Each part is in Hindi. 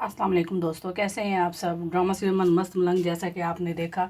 अस्सलाम वालेकुम दोस्तों, कैसे हैं आप सब। ड्रामा सीरियल मन मस्त मलंग, जैसा कि आपने देखा,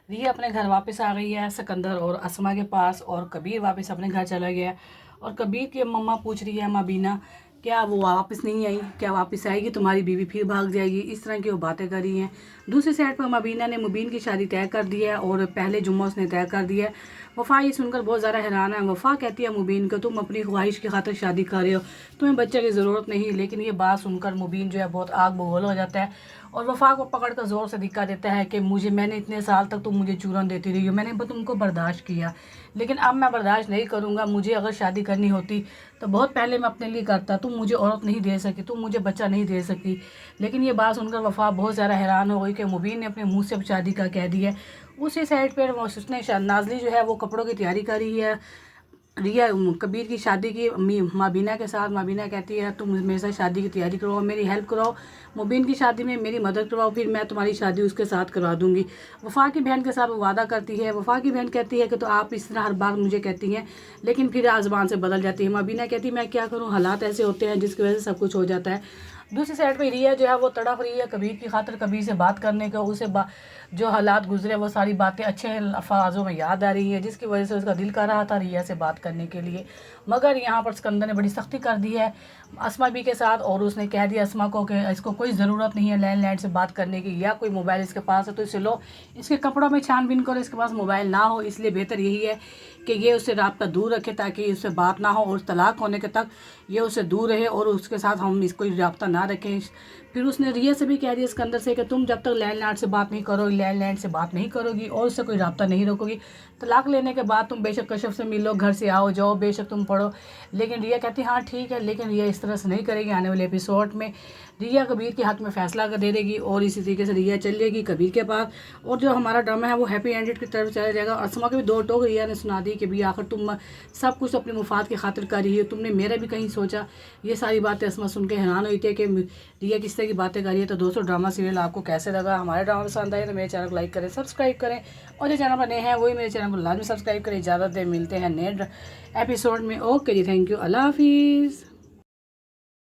रिया अपने घर वापस आ गई है सिकंदर और असमा के पास, और कबीर वापस अपने घर चला गया। और कबीर की मम्मा पूछ रही है, बीना, क्या वो वापस नहीं आई, क्या वापस आएगी, तुम्हारी बीवी फिर भाग जाएगी। इस तरह की वो बातें कर रही हैं। दूसरी साइड पर बीना ने मुबीन की शादी तय कर दी है और पहले जुम्मा उसने तय कर दिया है। वफ़ा ये सुनकर बहुत ज़्यादा हैरान है। वफ़ा कहती है मुबीन को, तुम अपनी ख्वाहिश की खातिर शादी कर रहे हो, तुम्हें बच्चे की ज़रूरत नहीं। लेकिन ये बात सुनकर मुबीन जो है बहुत आग बबूल हो जाता है और वफ़ा को पकड़ कर ज़ोर से धिक्का देता है कि मैंने इतने साल तक तुम मुझे चूरन देती रही हो, मैंने तुमको बर्दाश्त किया, लेकिन अब मैं बर्दाश्त नहीं करूँगा। मुझे अगर शादी करनी होती तो बहुत पहले मैं अपने लिए करता। तुम मुझे औरत नहीं दे सकी, तुम मुझे बच्चा नहीं दे सकी। लेकिन ये बात सुनकर वफ़ा बहुत ज़्यादा हैरान हो गई कि मुबीन ने अपने मुँह से शादी का कह दिया। उसी साइड पर उसने नाज़ली जो है वो कपड़ों की तैयारी करी है रिया कबीर की शादी की माबीना के साथ। माबीना कहती है, तुम मेरे साथ शादी की तैयारी करो, मेरी हेल्प कराओ, मुबीन की शादी में मेरी मदद करवाओ, फिर मैं तुम्हारी शादी उसके साथ करवा दूंगी। वफ़ा की बहन के साथ वो वादा करती है। वफ़ा की बहन कहती है कि तो आप इस तरह हर बार मुझे कहती हैं, लेकिन फिर ज़बान से बदल जाती है। माबीना कहती है, मैं क्या करूँ, हालात ऐसे होते हैं जिसकी वजह से सब कुछ हो जाता है। दूसरी साइड पे रिया जो है वो तड़प रही है कबीर की खातिर, कबीर से बात करने का। उसे जो हालात गुजरे वो सारी बातें अच्छे अल्फाजों में याद आ रही है, जिसकी वजह से उसका दिल कर रहा था रिया से बात करने के लिए। मगर यहाँ पर सिकंदर ने बड़ी सख्ती कर दी है असमा बी के साथ, और उसने कह दिया असमा को कि इसको कोई ज़रूरत नहीं है लैंडलाइन से बात करने की, या कोई मोबाइल इसके पास है तो इसे लो, इसके कपड़ों में छानबीन करो, इसके पास मोबाइल ना हो। इसलिए बेहतर यही है कि ये उससे राब्ता दूर रखे, ताकि उससे बात ना हो और तलाक होने के तक ये उससे दूर रहे और उसके साथ हम इसको राब्ता ना रखें। फिर उसने रिया से भी कह दिया सिकंदर से कि तुम जब तक लैंडलाइन से बात नहीं करोगी, लैंडलाइन से बात नहीं करोगी और उससे कोई राब्ता नहीं रखोगी, तलाक लेने के बाद तुम बेशक कश्यप से मिलो, घर से आओ जाओ, बेशक तुम पढ़ो। लेकिन रिया कहती हाँ ठीक है, लेकिन रिया इस तरह से नहीं करेगी। आने वाले एपिसोड में रिया कबीर के हक में फ़ैसला कर दे देगी और इसी तरीके से रिया चल जाएगी कबीर के पास, और जो हमारा ड्रामा है वो हैप्पी एंडेड की तरफ चला जाएगा। असमा के भी दो टोक रिया ने सुना दी कि भी आखिर तुम सब कुछ अपने मुफाद की खातिर कर रही हो, तुमने मेरा भी कहीं सोचा। ये सारी बातें असमा सुन के हैरान हुई थी कि रिया किस तरह की बातें कर रही है। तो दोस्तों, ड्रामा सीरियल आपको कैसे लगा? हमारे ड्रामा पसंद आए तो मेरे चैनल को लाइक करें, सब्सक्राइब करें, और जो चैनल पर नए हैं वही मेरे चैनल को लाजमी सब्सक्राइब करें। इजाज़त दें, मिलते हैं नए एपिसोड में। ओके जी, थैंक यू, अल्लाह हाफिज़।